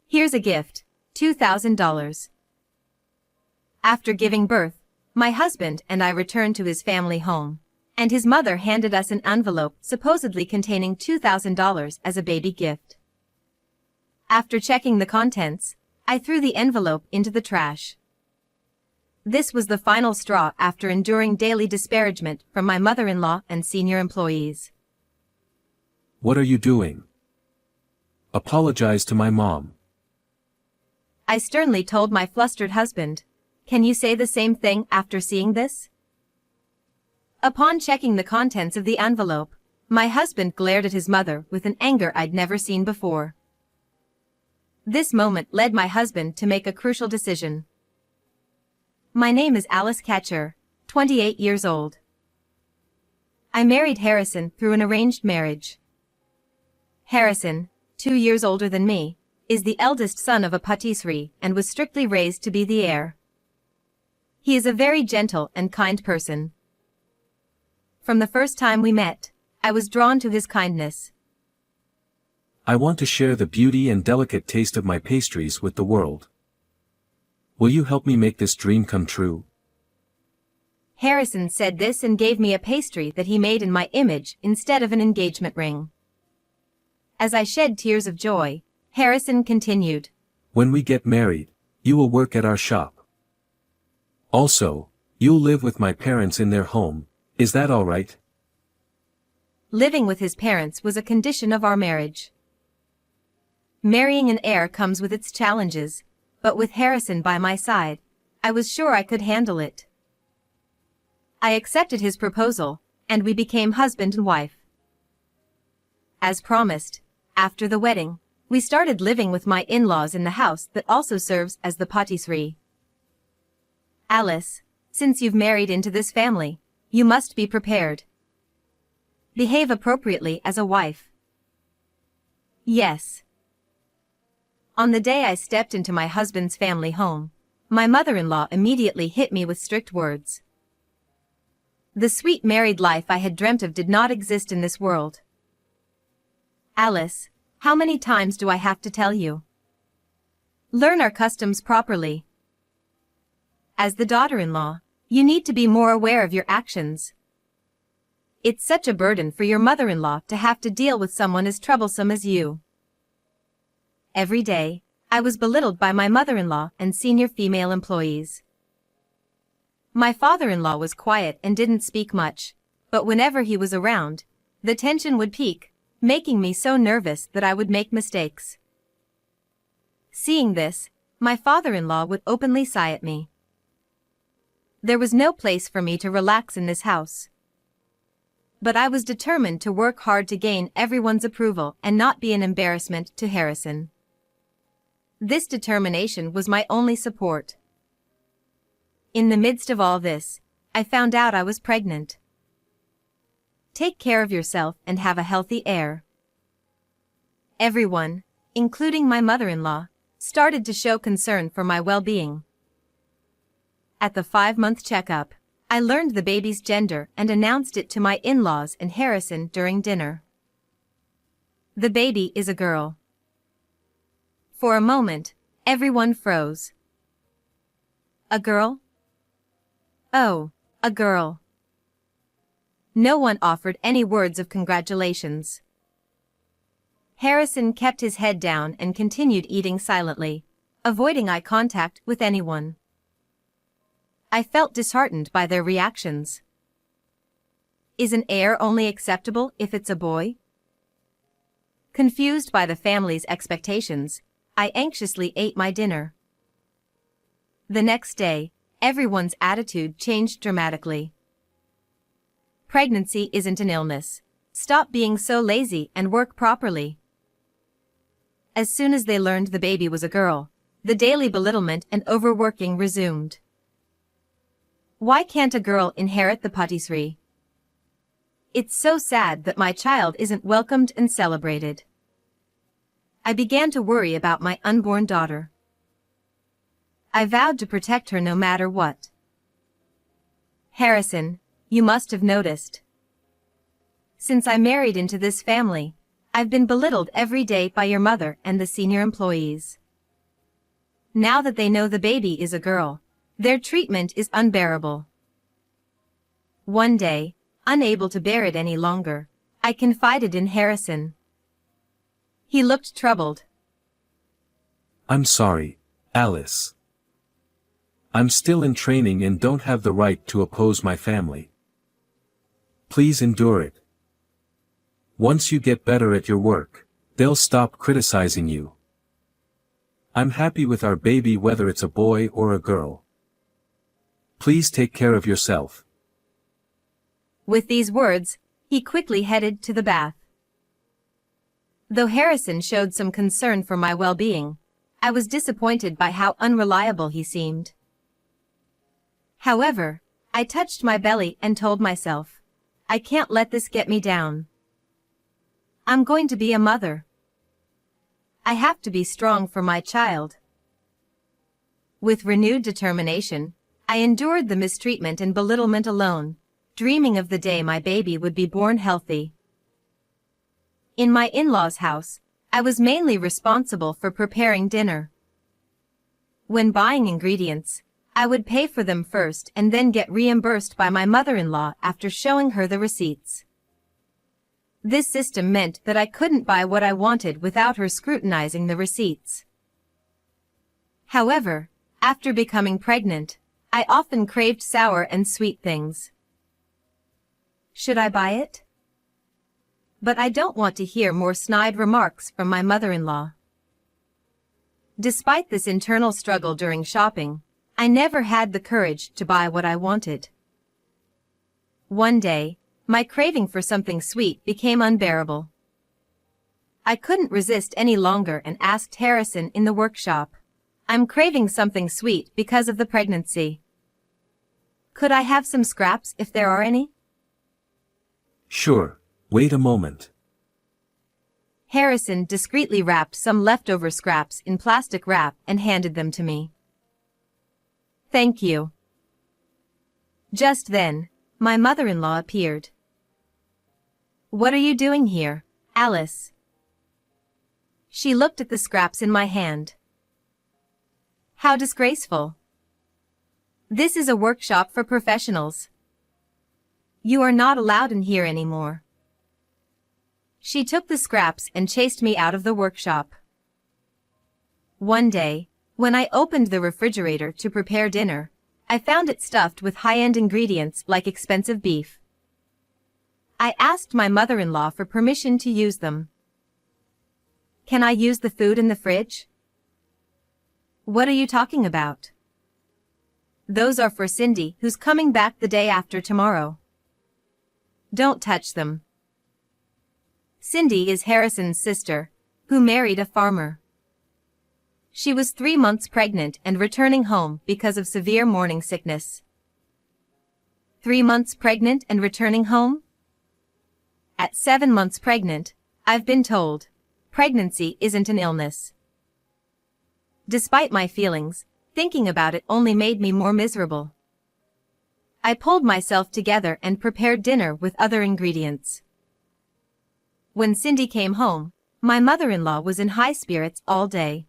Here's a gift, $2,000. After giving birth, my husband and I returned to his family home, and his mother handed us an envelope supposedly containing $2,000 as a baby gift. After checking the contents, I threw the envelope into the trash. This was the final straw after enduring daily disparagement from my mother-in-law and senior employees. What are you doing? Apologize to my mom. I sternly told my flustered husband. Can you say the same thing after seeing this? Upon checking the contents of the envelope, my husband glared at his mother with an anger I'd never seen before. This moment led my husband to make a crucial decision. My name is Alice Ketcher, 28 years old. I married Harrison through an arranged marriage. Harrison, 2 years older than me, is the eldest son of a patisserie and was strictly raised to be the heir. He is a very gentle and kind person. From the first time we met, I was drawn to his kindness. I want to share the beauty and delicate taste of my pastries with the world. Will you help me make this dream come true? Harrison said this and gave me a pastry that he made in my image instead of an engagement ring. As I shed tears of joy, Harrison continued. When we get married, you will work at our shop. Also, you'll live with my parents in their home, is that all right? Living with his parents was a condition of our marriage. Marrying an heir comes with its challenges, but with Harrison by my side, I was sure I could handle it. I accepted his proposal, and we became husband and wife. As promised, after the wedding, we started living with my in-laws in the house that also serves as the patisserie. Alice, since you've married into this family, you must be prepared. Behave appropriately as a wife. Yes. On the day I stepped into my husband's family home, my mother-in-law immediately hit me with strict words. The sweet married life I had dreamt of did not exist in this world. Alice, how many times do I have to tell you? Learn our customs properly. As the daughter-in-law, you need to be more aware of your actions. It's such a burden for your mother-in-law to have to deal with someone as troublesome as you. Every day, I was belittled by my mother-in-law and senior female employees. My father-in-law was quiet and didn't speak much, but whenever he was around, the tension would peak, making me so nervous that I would make mistakes. Seeing this, my father-in-law would openly sigh at me. There was no place for me to relax in this house. But I was determined to work hard to gain everyone's approval and not be an embarrassment to Harrison. This determination was my only support. In the midst of all this, I found out I was pregnant. Take care of yourself and have a healthy heir. Everyone, including my mother-in-law, started to show concern for my well-being. At the 5-month checkup, I learned the baby's gender and announced it to my in-laws and Harrison during dinner. The baby is a girl. For a moment, everyone froze. A girl? Oh, a girl. No one offered any words of congratulations. Harrison kept his head down and continued eating silently, avoiding eye contact with anyone. I felt disheartened by their reactions. Is an heir only acceptable if it's a boy? Confused by the family's expectations, I anxiously ate my dinner. The next day, everyone's attitude changed dramatically. Pregnancy isn't an illness. Stop being so lazy and work properly. As soon as they learned the baby was a girl, the daily belittlement and overworking resumed. Why can't a girl inherit the patisserie? It's so sad that my child isn't welcomed and celebrated. I began to worry about my unborn daughter. I vowed to protect her no matter what. Harrison, you must have noticed. Since I married into this family, I've been belittled every day by your mother and the senior employees. Now that they know the baby is a girl, their treatment is unbearable. One day, unable to bear it any longer, I confided in Harrison. He looked troubled. I'm sorry, Alice. I'm still in training and don't have the right to oppose my family. Please endure it. Once you get better at your work, they'll stop criticizing you. I'm happy with our baby whether it's a boy or a girl. Please take care of yourself. With these words, he quickly headed to the bath. Though Harrison showed some concern for my well-being, I was disappointed by how unreliable he seemed. However, I touched my belly and told myself, I can't let this get me down. I'm going to be a mother. I have to be strong for my child. With renewed determination, I endured the mistreatment and belittlement alone, dreaming of the day my baby would be born healthy. In my in-laws' house, I was mainly responsible for preparing dinner. When buying ingredients, I would pay for them first and then get reimbursed by my mother-in-law after showing her the receipts. This system meant that I couldn't buy what I wanted without her scrutinizing the receipts. However, after becoming pregnant, I often craved sour and sweet things. Should I buy it? But I don't want to hear more snide remarks from my mother-in-law. Despite this internal struggle during shopping, I never had the courage to buy what I wanted. One day, my craving for something sweet became unbearable. I couldn't resist any longer and asked Harrison in the workshop, I'm craving something sweet because of the pregnancy. Could I have some scraps if there are any? Sure, wait a moment. Harrison discreetly wrapped some leftover scraps in plastic wrap and handed them to me. Thank you. Just then, my mother-in-law appeared. What are you doing here, Alice? She looked at the scraps in my hand. How disgraceful. This is a workshop for professionals. You are not allowed in here anymore. She took the scraps and chased me out of the workshop. One day, when I opened the refrigerator to prepare dinner, I found it stuffed with high-end ingredients like expensive beef. I asked my mother-in-law for permission to use them. Can I use the food in the fridge? What are you talking about? Those are for Cindy, who's coming back the day after tomorrow. Don't touch them. Cindy is Harrison's sister, who married a farmer. She was 3 months pregnant and returning home because of severe morning sickness. 3 months pregnant and returning home? At 7 months pregnant, I've been told, pregnancy isn't an illness. Despite my feelings, thinking about it only made me more miserable. I pulled myself together and prepared dinner with other ingredients. When Cindy came home, my mother-in-law was in high spirits all day.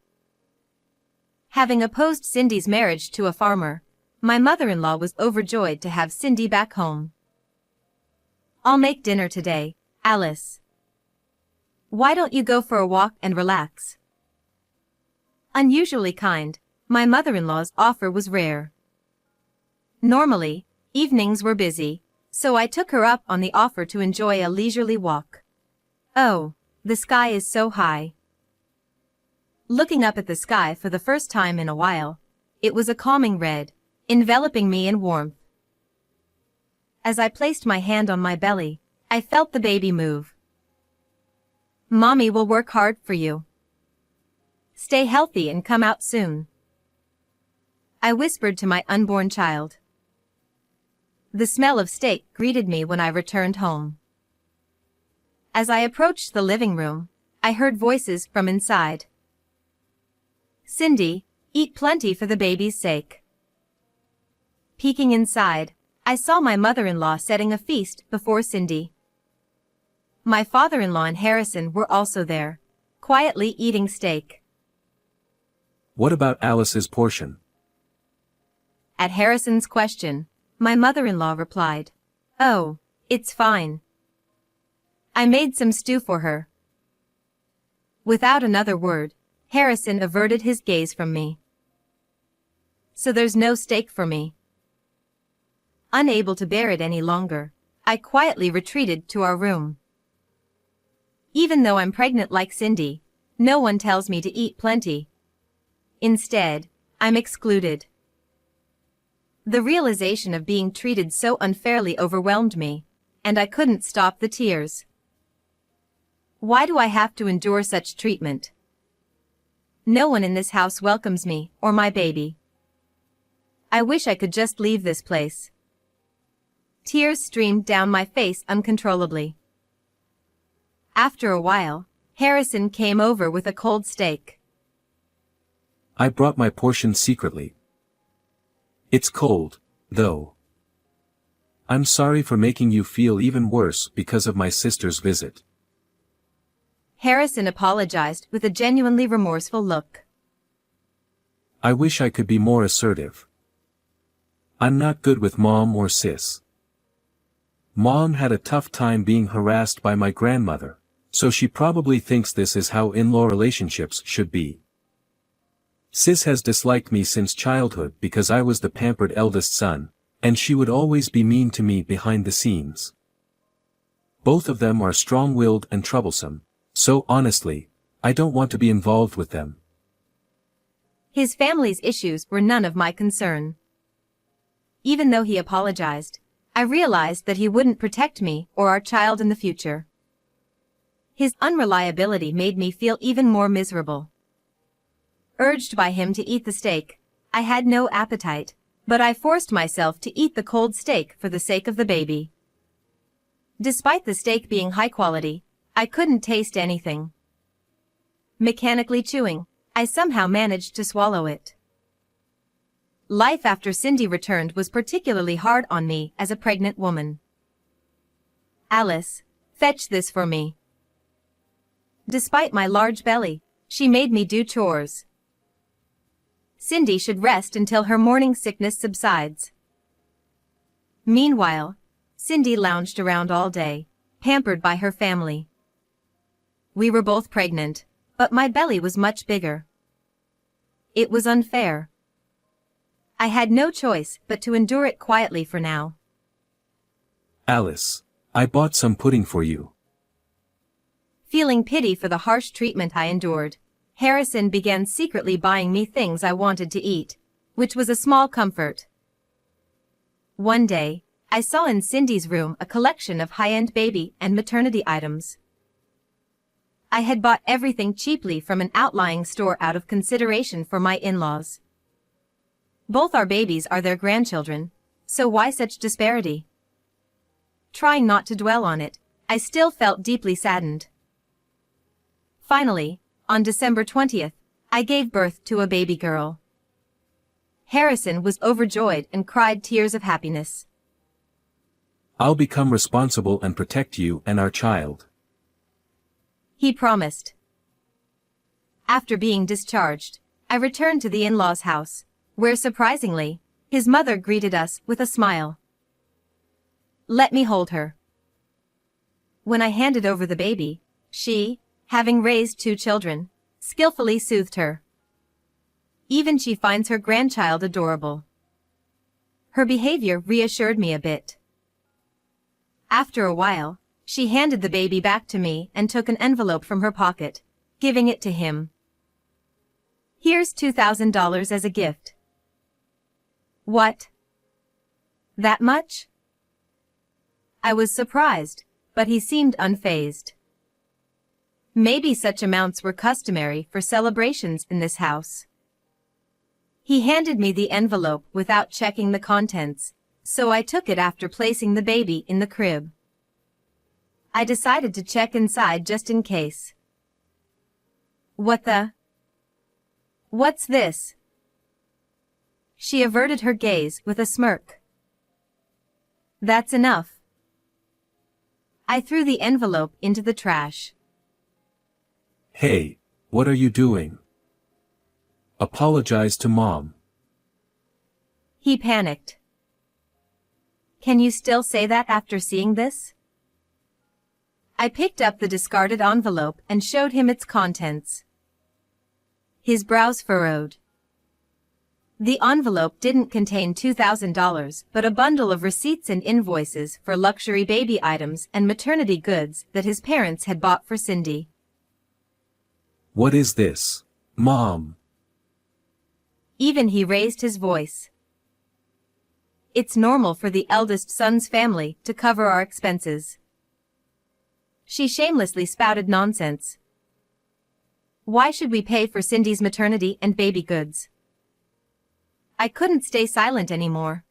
Having opposed Cindy's marriage to a farmer, my mother-in-law was overjoyed to have Cindy back home. I'll make dinner today, Alice. Why don't you go for a walk and relax? Unusually kind, my mother-in-law's offer was rare. Normally, evenings were busy, so I took her up on the offer to enjoy a leisurely walk. Oh, the sky is so high. Looking up at the sky for the first time in a while, it was a calming red, enveloping me in warmth. As I placed my hand on my belly, I felt the baby move. Mommy will work hard for you. Stay healthy and come out soon. I whispered to my unborn child. The smell of steak greeted me when I returned home. As I approached the living room, I heard voices from inside. Cindy, eat plenty for the baby's sake. Peeking inside, I saw my mother-in-law setting a feast before Cindy. My father-in-law and Harrison were also there, quietly eating steak. What about Alice's portion? At Harrison's question, my mother-in-law replied, "Oh, it's fine. I made some stew for her." Without another word, Harrison averted his gaze from me. So there's no steak for me. Unable to bear it any longer, I quietly retreated to our room. Even though I'm pregnant like Cindy, no one tells me to eat plenty. Instead, I'm excluded. The realization of being treated so unfairly overwhelmed me, and I couldn't stop the tears. Why do I have to endure such treatment? No one in this house welcomes me or my baby. I wish I could just leave this place. Tears streamed down my face uncontrollably. After a while, Harrison came over with a cold steak. I brought my portion secretly. It's cold, though. I'm sorry for making you feel even worse because of my sister's visit. Harrison apologized with a genuinely remorseful look. I wish I could be more assertive. I'm not good with Mom or Sis. Mom had a tough time being harassed by my grandmother, so she probably thinks this is how in-law relationships should be. Sis has disliked me since childhood because I was the pampered eldest son, and she would always be mean to me behind the scenes. Both of them are strong-willed and troublesome, so honestly, I don't want to be involved with them. His family's issues were none of my concern. Even though he apologized, I realized that he wouldn't protect me or our child in the future. His unreliability made me feel even more miserable. Urged by him to eat the steak, I had no appetite, but I forced myself to eat the cold steak for the sake of the baby. Despite the steak being high quality, I couldn't taste anything. Mechanically chewing, I somehow managed to swallow it. Life after Cindy returned was particularly hard on me as a pregnant woman. "Alice, fetch this for me." Despite my large belly, she made me do chores. Cindy should rest until her morning sickness subsides. Meanwhile, Cindy lounged around all day, pampered by her family. We were both pregnant, but my belly was much bigger. It was unfair. I had no choice but to endure it quietly for now. Alice, I bought some pudding for you. Feeling pity for the harsh treatment I endured, Harrison began secretly buying me things I wanted to eat, which was a small comfort. One day, I saw in Cindy's room a collection of high-end baby and maternity items. I had bought everything cheaply from an outlying store out of consideration for my in-laws. Both our babies are their grandchildren, so why such disparity? Trying not to dwell on it, I still felt deeply saddened. Finally, on December 20th, I gave birth to a baby girl. Harrison was overjoyed and cried tears of happiness. I'll become responsible and protect you and our child. He promised. After being discharged, I returned to the in-laws' house, where surprisingly, his mother greeted us with a smile. "Let me hold her." When I handed over the baby, she, having raised 2 children, skillfully soothed her. Even she finds her grandchild adorable. Her behavior reassured me a bit. After a while, she handed the baby back to me and took an envelope from her pocket, giving it to him. "Here's $2,000 as a gift." "What? That much?" I was surprised, but he seemed unfazed. Maybe such amounts were customary for celebrations in this house. He handed me the envelope without checking the contents, so I took it after placing the baby in the crib. I decided to check inside just in case. What's this?" She averted her gaze with a smirk. "That's enough." I threw the envelope into the trash. Hey, what are you doing? Apologize to Mom. He panicked. Can you still say that after seeing this? I picked up the discarded envelope and showed him its contents. His brows furrowed. The envelope didn't contain $2,000, but a bundle of receipts and invoices for luxury baby items and maternity goods that his parents had bought for Cindy. What is this, Mom? Even he raised his voice. It's normal for the eldest son's family to cover our expenses. She shamelessly spouted nonsense. Why should we pay for Cindy's maternity and baby goods? I couldn't stay silent anymore.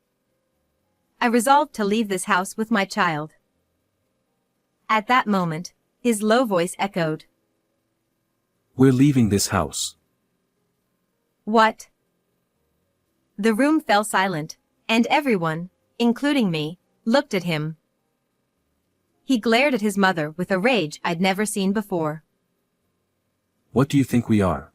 I resolved to leave this house with my child. At that moment, his low voice echoed. We're leaving this house. What? The room fell silent, and everyone, including me, looked at him. He glared at his mother with a rage I'd never seen before. What do you think we are?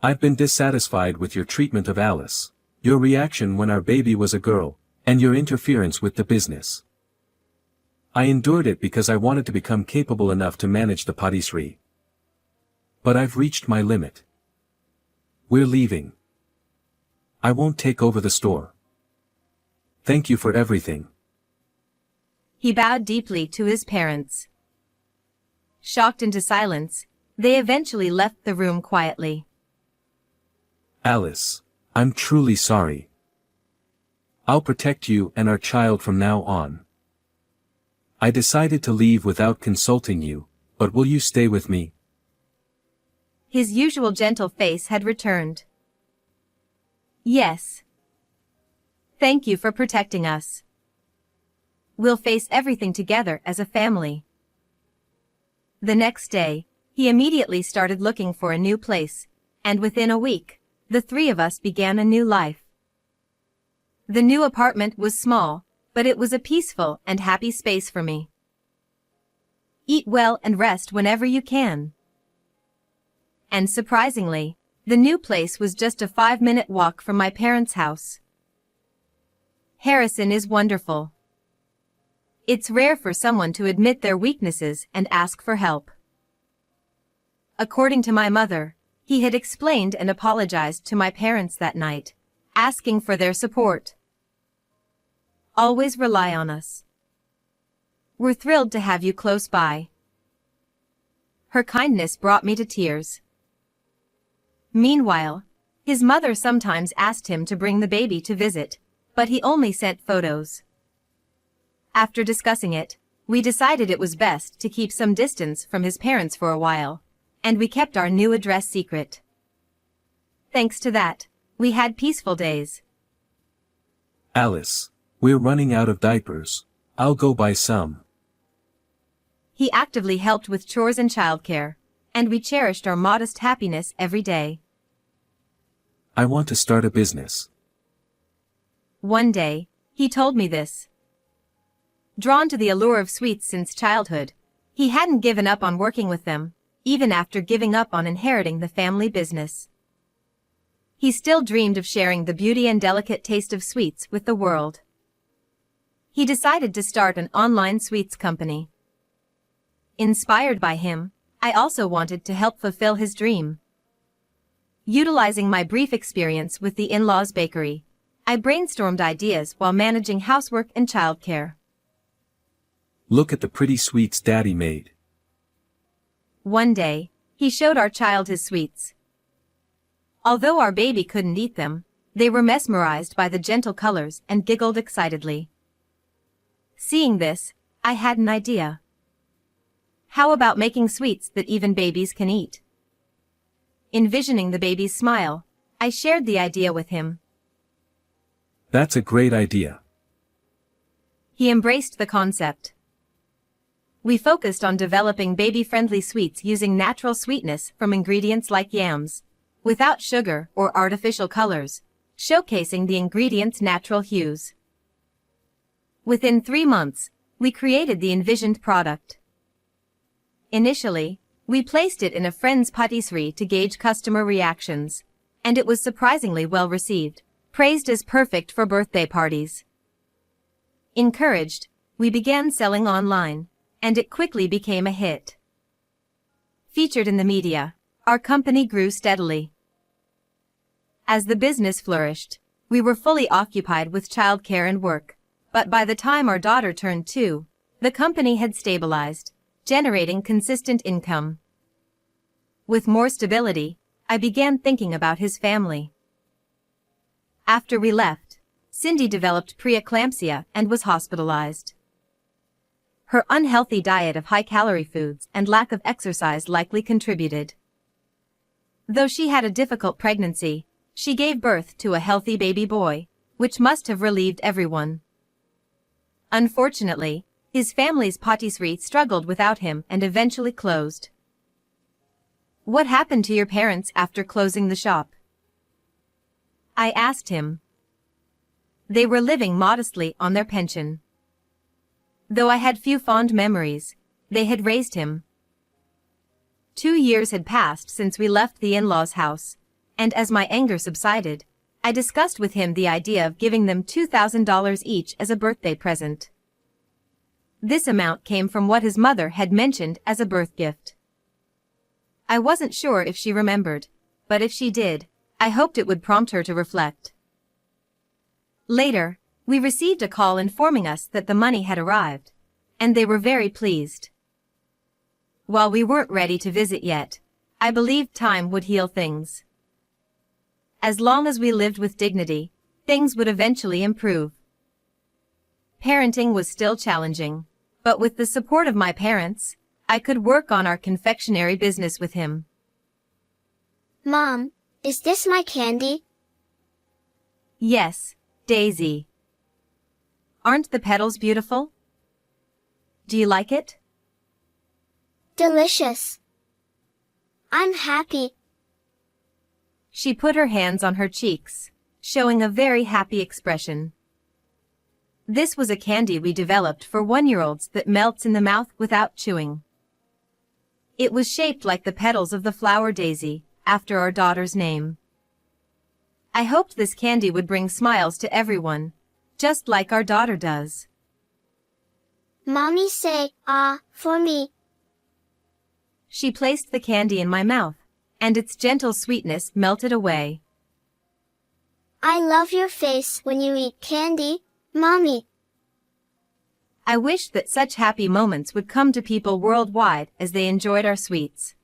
I've been dissatisfied with your treatment of Alice, your reaction when our baby was a girl, and your interference with the business. I endured it because I wanted to become capable enough to manage the patisserie. But I've reached my limit. We're leaving. I won't take over the store. Thank you for everything. He bowed deeply to his parents. Shocked into silence, they eventually left the room quietly. Alice, I'm truly sorry. I'll protect you and our child from now on. I decided to leave without consulting you, but will you stay with me? His usual gentle face had returned. Yes. Thank you for protecting us. We'll face everything together as a family. The next day, he immediately started looking for a new place, and within a week, the three of us began a new life. The new apartment was small, but it was a peaceful and happy space for me. Eat well and rest whenever you can. And surprisingly, the new place was just a 5-minute walk from my parents' house. Harrison is wonderful. It's rare for someone to admit their weaknesses and ask for help. According to my mother, he had explained and apologized to my parents that night, asking for their support. Always rely on us. We're thrilled to have you close by. Her kindness brought me to tears. Meanwhile, his mother sometimes asked him to bring the baby to visit, but he only sent photos. After discussing it, we decided it was best to keep some distance from his parents for a while, and we kept our new address secret. Thanks to that, we had peaceful days. Alice, we're running out of diapers. I'll go buy some. He actively helped with chores and childcare, and we cherished our modest happiness every day. I want to start a business. One day, he told me this. Drawn to the allure of sweets since childhood, he hadn't given up on working with them, even after giving up on inheriting the family business. He still dreamed of sharing the beauty and delicate taste of sweets with the world. He decided to start an online sweets company. Inspired by him, I also wanted to help fulfill his dream. Utilizing my brief experience with the in-laws bakery, I brainstormed ideas while managing housework and childcare. Look at the pretty sweets Daddy made. One day, he showed our child his sweets. Although our baby couldn't eat them, they were mesmerized by the gentle colors and giggled excitedly. Seeing this, I had an idea. How about making sweets that even babies can eat? Envisioning the baby's smile, I shared the idea with him. That's a great idea. He embraced the concept. We focused on developing baby-friendly sweets using natural sweetness from ingredients like yams, without sugar or artificial colors, showcasing the ingredients' natural hues. Within 3 months, we created the envisioned product. Initially, we placed it in a friend's patisserie to gauge customer reactions, and it was surprisingly well received, praised as perfect for birthday parties. Encouraged, we began selling online, and it quickly became a hit. Featured in the media, our company grew steadily. As the business flourished, we were fully occupied with childcare and work, but by the time our daughter turned 2, the company had stabilized, generating consistent income. With more stability, I began thinking about his family. After we left, Cindy developed preeclampsia and was hospitalized. Her unhealthy diet of high-calorie foods and lack of exercise likely contributed. Though she had a difficult pregnancy, she gave birth to a healthy baby boy, which must have relieved everyone. Unfortunately, his family's patisserie struggled without him and eventually closed. What happened to your parents after closing the shop? I asked him. They were living modestly on their pension. Though I had few fond memories, they had raised him. 2 years had passed since we left the in-laws' house, and as my anger subsided, I discussed with him the idea of giving them $2,000 each as a birthday present. This amount came from what his mother had mentioned as a birth gift. I wasn't sure if she remembered, but if she did, I hoped it would prompt her to reflect. Later, we received a call informing us that the money had arrived, and they were very pleased. While we weren't ready to visit yet, I believed time would heal things. As long as we lived with dignity, things would eventually improve. Parenting was still challenging, but with the support of my parents, I could work on our confectionery business with him. Mom, is this my candy? Yes, Daisy. Aren't the petals beautiful? Do you like it? Delicious. I'm happy. She put her hands on her cheeks, showing a very happy expression. This was a candy we developed for 1-year-olds that melts in the mouth without chewing. It was shaped like the petals of the flower daisy, after our daughter's name. I hoped this candy would bring smiles to everyone, just like our daughter does. Mommy say, "Ah," for me. She placed the candy in my mouth, and its gentle sweetness melted away. I love your face when you eat candy, Mommy. I wished that such happy moments would come to people worldwide as they enjoyed our sweets.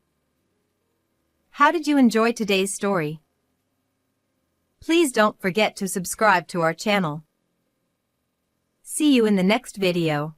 How did you enjoy today's story? Please don't forget to subscribe to our channel. See you in the next video.